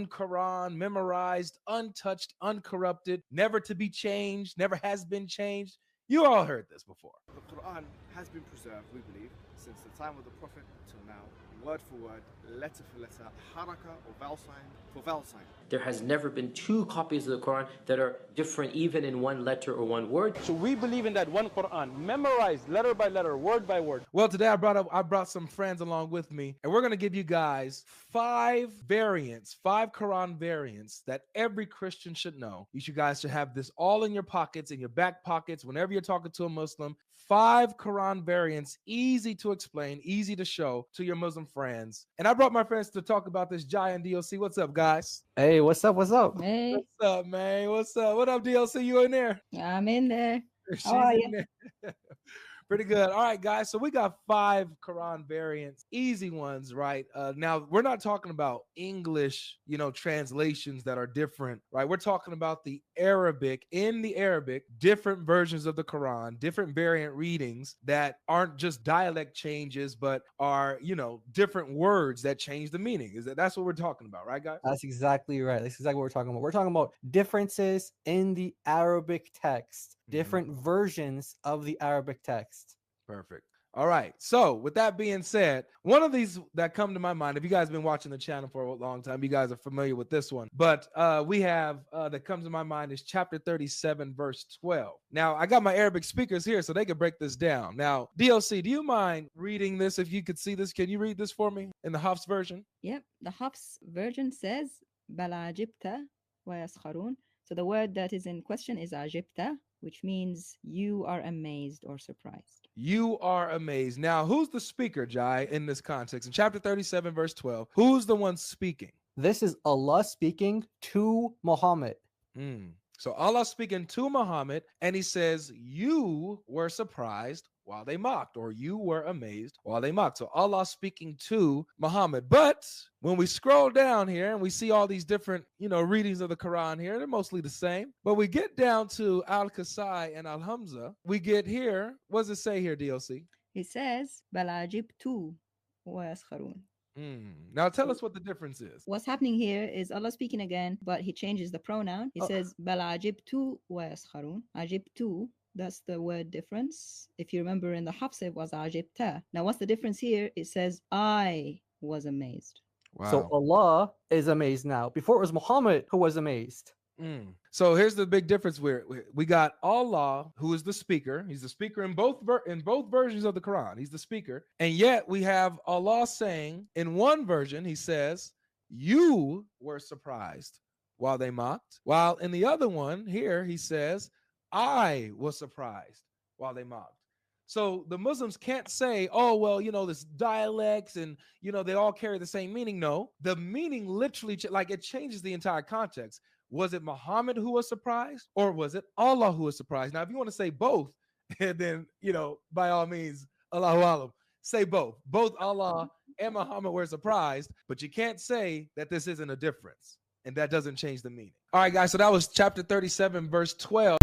Quran, memorized, untouched, uncorrupted, never to be changed, never has been changed. You all heard this before. The Quran has been preserved, we believe, since the time of the Prophet till now, word for word, letter for letter, haraka or vowel sign for vowel sign. There has never been two copies of the Quran that are different even in one letter or one word. So we believe in that one Quran, memorized letter by letter, word by word. Well, today I brought some friends along with me, and we're going to give you guys 5 Quran variants that every Christian should know. You guys should have this all in your pockets, in your back pockets, whenever you're talking to a Muslim. 5 Quran variants, easy to explain, easy to show to your Muslim friends. And I brought my friends to talk about this. Jai and DLC. What's up, guys? Hey, what's up? What's up? Hey, What's up, man? What's up? What up, DLC? You in there? I'm in there. She's How are in there. Pretty good. All right, guys. So we got 5 Quran variants, easy ones, right? Now we're not talking about English, translations that are different, right? We're talking about the Arabic, different versions of the Quran, different variant readings that aren't just dialect changes, but are, different words that change the meaning. That's what we're talking about, right, guys? That's exactly right. That's exactly what we're talking about. We're talking about differences in the Arabic text, different versions of the Arabic text. Perfect. All right. So with that being said, one of these that come to my mind, if you guys have been watching the channel for a long time, you guys are familiar with this one. But we have that comes to my mind is chapter 37, verse 12. Now, I got my Arabic speakers here so they can break this down. Now, DLC, do you mind reading this? If you could see this, can you read this for me in the Hafs version? Yep, the Hafs version says بل عجبت ويسخرون. So the word that is in question is عجبت, which means you are amazed or surprised. You are amazed. Now, who's the speaker, Jai, in this context? In chapter 37, verse 12, who's the one speaking? This is Allah speaking to Muhammad. So Allah speaking to Muhammad, and he says, you were surprised while they mocked, or you were amazed while they mocked. So Allah speaking to Muhammad. But when we scroll down here and we see all these different, readings of the Quran here, they're mostly the same. But we get down to Al-Kasai and Al-Hamza. We get here, what does it say here, DLC? He says بل عجبت ويسخرون. Now tell us what the difference is. What's happening here is Allah speaking again, but he changes the pronoun. He says بل عجبت ويسخرون. عجبت, that's the word difference. If you remember in the Hafs, it was عجبت. Now what's the difference here? It says I was amazed. Wow. So Allah is amazed now. Before it was Muhammad who was amazed. So here's the big difference. We got Allah, who is the speaker. He's the speaker in both versions of the Quran. He's the speaker. And yet we have Allah saying in one version, he says, you were surprised while they mocked. While in the other one here, he says, I was surprised while they mocked. So the Muslims can't say, oh, well, this dialects and, they all carry the same meaning. No, the meaning literally, it changes the entire context. Was it Muhammad who was surprised, or was it Allah who was surprised? Now, if you want to say both, and then, by all means, Allahu Alam, say both. Both Allah and Muhammad were surprised, but you can't say that this isn't a difference, and that doesn't change the meaning. All right, guys, so that was chapter 37, verse 12.